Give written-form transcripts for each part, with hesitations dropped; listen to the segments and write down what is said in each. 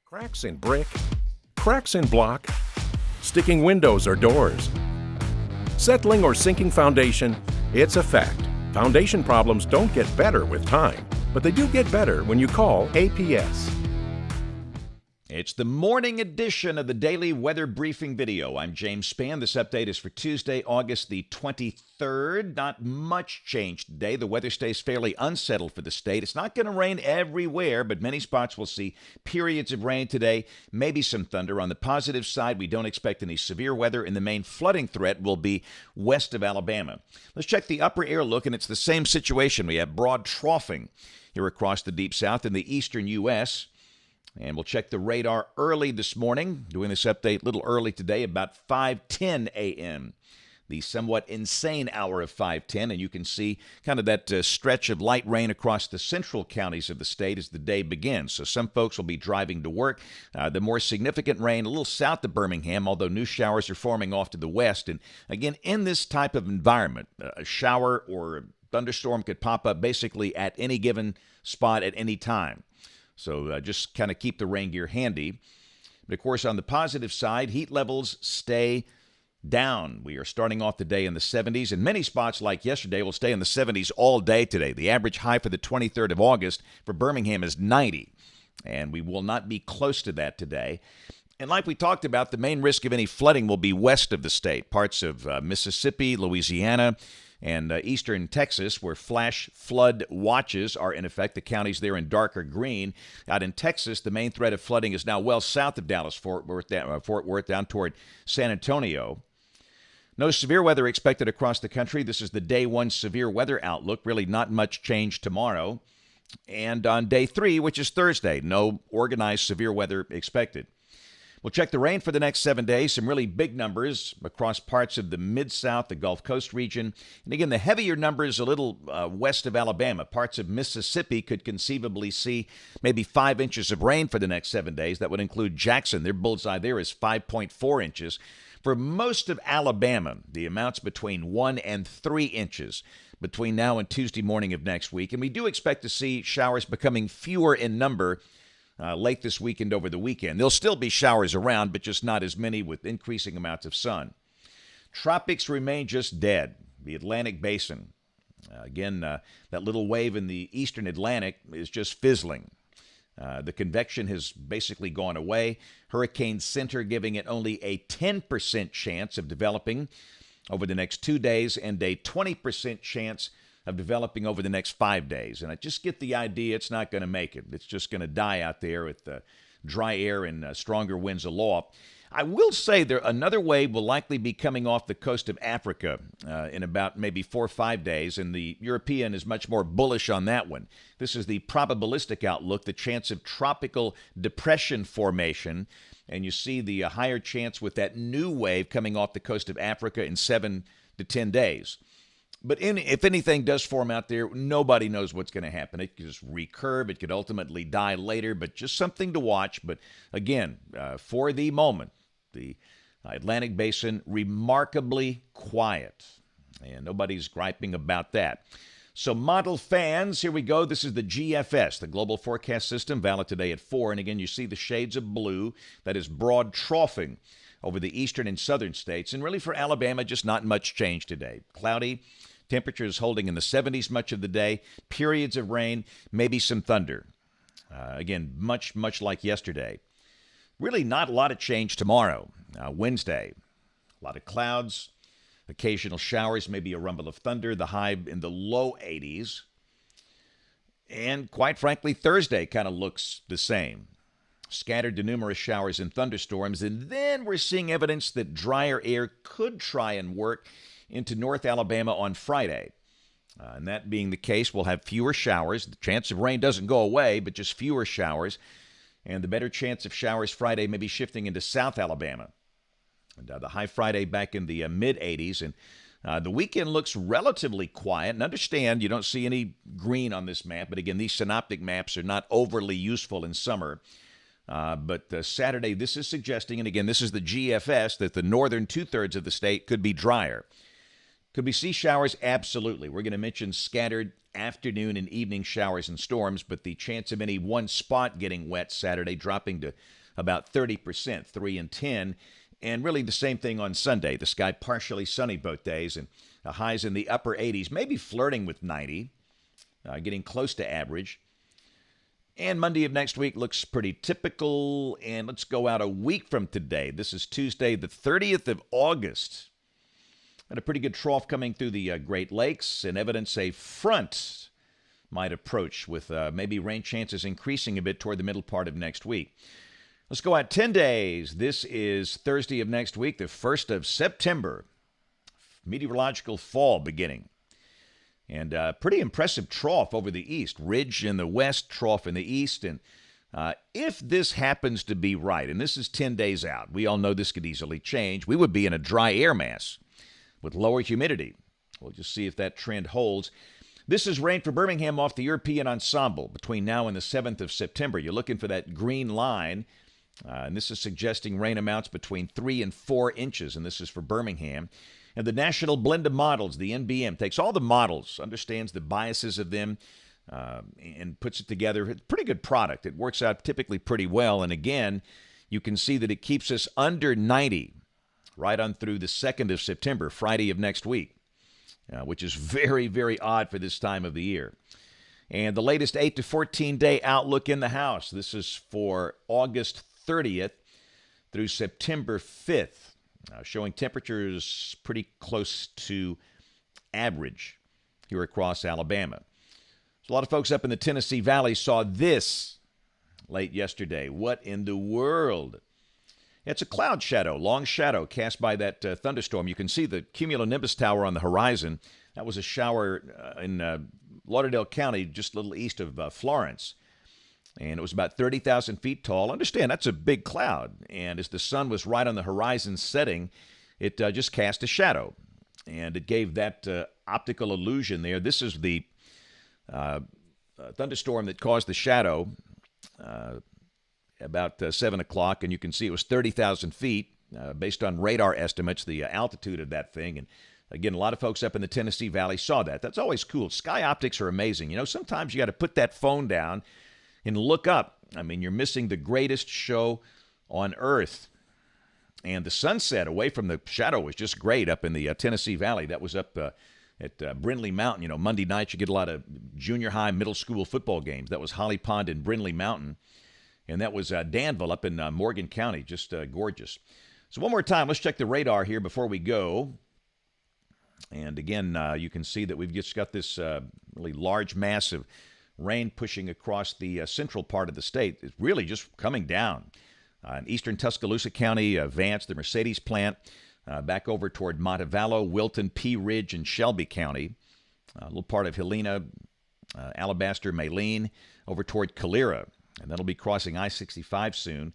Cracks in brick, cracks in block, sticking windows or doors. Settling or sinking foundation, it's a fact. Foundation problems don't get better with time, but they do get better when you call APS. It's the morning edition of the Daily Weather Briefing video. I'm James Spann. This update is for Tuesday, August the 23rd. Not much change today. The weather stays fairly unsettled for the state. It's not going to rain everywhere, but many spots will see periods of rain today, maybe some thunder. On the positive side, we don't expect any severe weather, and the main flooding threat will be west of Alabama. Let's check the upper air look, and it's the same situation. We have broad troughing here across the deep south in the eastern U.S., and we'll check the radar early this morning. Doing this update a little early today, about 5:10 a.m., the somewhat insane hour of 5:10. And you can see kind of that stretch of light rain across the central counties of the state as the day begins. So some folks will be driving to work. The more significant rain a little south of Birmingham, although new showers are forming off to the west. And again, in this type of environment, a shower or a thunderstorm could pop up basically at any given spot at any time. So just kind of keep the rain gear handy. But of course, on the positive side, heat levels stay down. We are starting off the day in the 70s, and many spots like yesterday will stay in the 70s all day today. The average high for the 23rd of August for Birmingham is 90, and we will not be close to that today. And like we talked about, the main risk of any flooding will be west of the state, parts of Mississippi, Louisiana, and eastern Texas, where flash flood watches are in effect. The counties there in darker green. Out in Texas, the main threat of flooding is now well south of Dallas-Fort Worth, down toward San Antonio. No severe weather expected across the country. This is the day one severe weather outlook. Really not much change tomorrow. And on day three, which is Thursday, no organized severe weather expected. We'll check the rain for the next 7 days. Some really big numbers across parts of the Mid-South, the Gulf Coast region. And again, the heavier numbers a little west of Alabama. Parts of Mississippi could conceivably see maybe 5 inches of rain for the next 7 days. That would include Jackson. Their bullseye there is 5.4 inches. For most of Alabama, the amounts between 1 and 3 inches between now and Tuesday morning of next week. And we do expect to see showers becoming fewer in number late this weekend over the weekend. There'll still be showers around, but just not as many with increasing amounts of sun. Tropics remain just dead. The Atlantic Basin, that little wave in the eastern Atlantic is just fizzling. The convection has basically gone away. Hurricane center giving it only a 10% chance of developing over the next 2 days and a 20% chance of developing over the next 5 days. And I just get the idea it's not going to make it. It's just going to die out there with dry air and stronger winds aloft. I will say another wave will likely be coming off the coast of Africa in about maybe 4 or 5 days, and the European is much more bullish on that one. This is the probabilistic outlook, the chance of tropical depression formation, and you see the higher chance with that new wave coming off the coast of Africa in 7 to 10 days. But if anything does form out there, nobody knows what's going to happen. It could just recurve. It could ultimately die later, but just something to watch. But again, for the moment, the Atlantic Basin, remarkably quiet. And nobody's griping about that. So model fans, here we go. This is the GFS, the Global Forecast System, valid today at 4. And again, you see the shades of blue. That is broad troughing over the eastern and southern states. And really for Alabama, just not much change today. Cloudy. Temperatures holding in the 70s much of the day. Periods of rain, maybe some thunder. Again, much like yesterday. Really not a lot of change tomorrow. Wednesday, a lot of clouds, occasional showers, maybe a rumble of thunder. The high in the low 80s. And quite frankly, Thursday kind of looks the same. Scattered to numerous showers and thunderstorms. And then we're seeing evidence that drier air could try and work into North Alabama on Friday. And that being the case, we'll have fewer showers. The chance of rain doesn't go away, but just fewer showers. And the better chance of showers Friday may be shifting into South Alabama. And the high Friday back in the mid-80s. And the weekend looks relatively quiet. And understand, you don't see any green on this map. But again, these synoptic maps are not overly useful in summer. But Saturday, this is suggesting, and again, this is the GFS, that the northern two-thirds of the state could be drier. Could we see showers? Absolutely. We're going to mention scattered afternoon and evening showers and storms, but the chance of any one spot getting wet Saturday dropping to about 30%, 3 and 10. And really the same thing on Sunday. The sky partially sunny both days, and highs in the upper 80s, maybe flirting with 90, getting close to average. And Monday of next week looks pretty typical. And let's go out a week from today. This is Tuesday, the 30th of August. And a pretty good trough coming through the Great Lakes, and evidence a front might approach with maybe rain chances increasing a bit toward the middle part of next week. Let's go out 10 days. This is Thursday of next week, the 1st of September. Meteorological fall beginning. And pretty impressive trough over the east. Ridge in the west, trough in the east. And if this happens to be right, and this is 10 days out, we all know this could easily change, we would be in a dry air mass with lower humidity. We'll just see if that trend holds. This is rain for Birmingham off the European Ensemble between now and the 7th of September. You're looking for that green line, and this is suggesting rain amounts between 3 and 4 inches, and this is for Birmingham. And the National Blend of Models, the NBM, takes all the models, understands the biases of them, and puts it together. It's a pretty good product. It works out typically pretty well, and again, you can see that it keeps us under 90 right on through the 2nd of September, Friday of next week, which is very, very odd for this time of the year. And the latest 8 to 14-day outlook in the house. This is for August 30th through September 5th, showing temperatures pretty close to average here across Alabama. So a lot of folks up in the Tennessee Valley saw this late yesterday. What in the world? It's a cloud shadow, long shadow cast by that thunderstorm. You can see the cumulonimbus tower on the horizon. That was a shower in Lauderdale County, just a little east of Florence. And it was about 30,000 feet tall. Understand, that's a big cloud. And as the sun was right on the horizon setting, it just cast a shadow. And it gave that optical illusion there. This is the thunderstorm that caused the shadow about 7 o'clock, and you can see it was 30,000 feet based on radar estimates, the altitude of that thing. And again, a lot of folks up in the Tennessee Valley saw that. That's always cool. Sky optics are amazing. You know, sometimes you got to put that phone down and look up. I mean, you're missing the greatest show on earth. And the sunset away from the shadow was just great up in the Tennessee Valley. That was up at Brindley Mountain. You know, Monday nights you get a lot of junior high, middle school football games. That was Holly Pond and Brindley Mountain. And that was Danville up in Morgan County, just gorgeous. So one more time, let's check the radar here before we go. And again, you can see that we've just got this really large mass of rain pushing across the central part of the state. It's really just coming down. In eastern Tuscaloosa County, Vance, the Mercedes plant, back over toward Montevallo, Wilton, Pea Ridge, and Shelby County. A little part of Helena, Alabaster, Maline, over toward Calera. And that'll be crossing I-65 soon.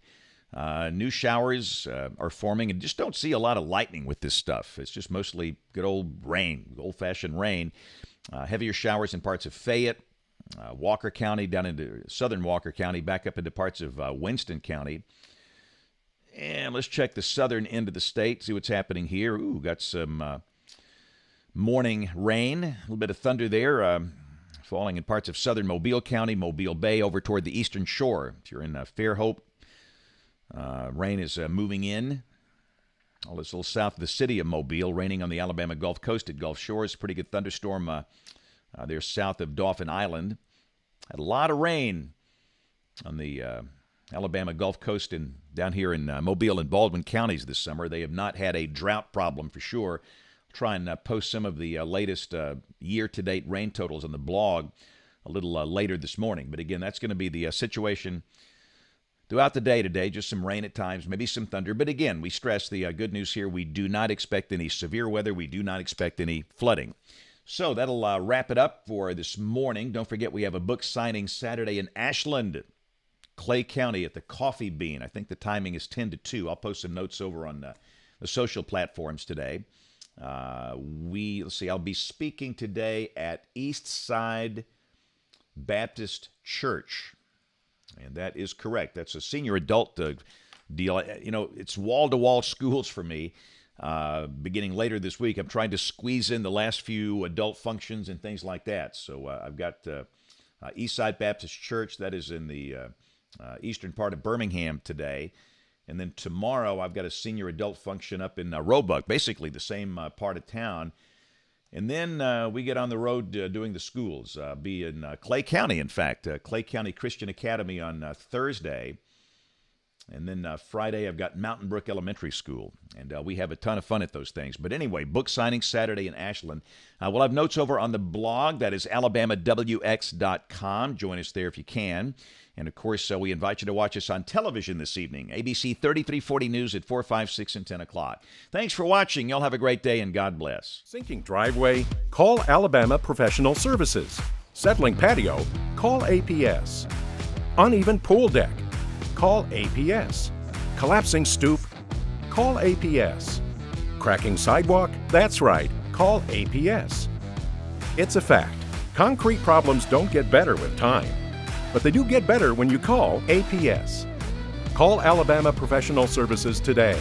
New showers are forming, and just don't see a lot of lightning with this stuff. It's just mostly good old rain, old-fashioned rain. Heavier showers in parts of Fayette, Walker County, down into southern Walker County, back up into parts of Winston County. And let's check the southern end of the state, see what's happening here. Ooh, got some morning rain, a little bit of thunder there. Falling in parts of southern Mobile County, Mobile Bay, over toward the eastern shore. If you're in Fairhope, rain is moving in. All this little south of the city of Mobile, raining on the Alabama Gulf Coast at Gulf Shores. Pretty good thunderstorm there south of Dauphin Island. Had a lot of rain on the Alabama Gulf Coast and down here in Mobile and Baldwin counties this summer. They have not had a drought problem for sure. Try and post some of the latest year-to-date rain totals on the blog a little later this morning. But again, that's going to be the situation throughout the day today. Just some rain at times, maybe some thunder. But again, we stress the good news here. We do not expect any severe weather. We do not expect any flooding. So that'll wrap it up for this morning. Don't forget we have a book signing Saturday in Ashland, Clay County at the Coffee Bean. I think the timing is 10 to 2. I'll post some notes over on the social platforms today. Let's see, I'll be speaking today at Eastside Baptist Church, and that is correct. That's a senior adult deal. You know, it's wall-to-wall schools for me. beginning later this week. I'm trying to squeeze in the last few adult functions and things like that. So I've got Eastside Baptist Church, that is in the eastern part of Birmingham today. And then tomorrow I've got a senior adult function up in Roebuck, basically the same part of town. And then we get on the road doing the schools. Be in Clay County, in fact, Clay County Christian Academy on Thursday. And then Friday, I've got Mountain Brook Elementary School. And we have a ton of fun at those things. But anyway, book signing Saturday in Ashland. We'll have notes over on the blog. That is alabamawx.com. Join us there if you can. And, of course, we invite you to watch us on television this evening. ABC 3340 News at 4, 5, 6, and 10 o'clock. Thanks for watching. Y'all have a great day, and God bless. Sinking driveway? Call Alabama Professional Services. Settling patio? Call APS. Uneven pool deck? Call APS. Collapsing stoop? Call APS. Cracking sidewalk? That's right. Call APS. It's a fact. Concrete problems don't get better with time, but they do get better when you call APS. Call Alabama Professional Services today.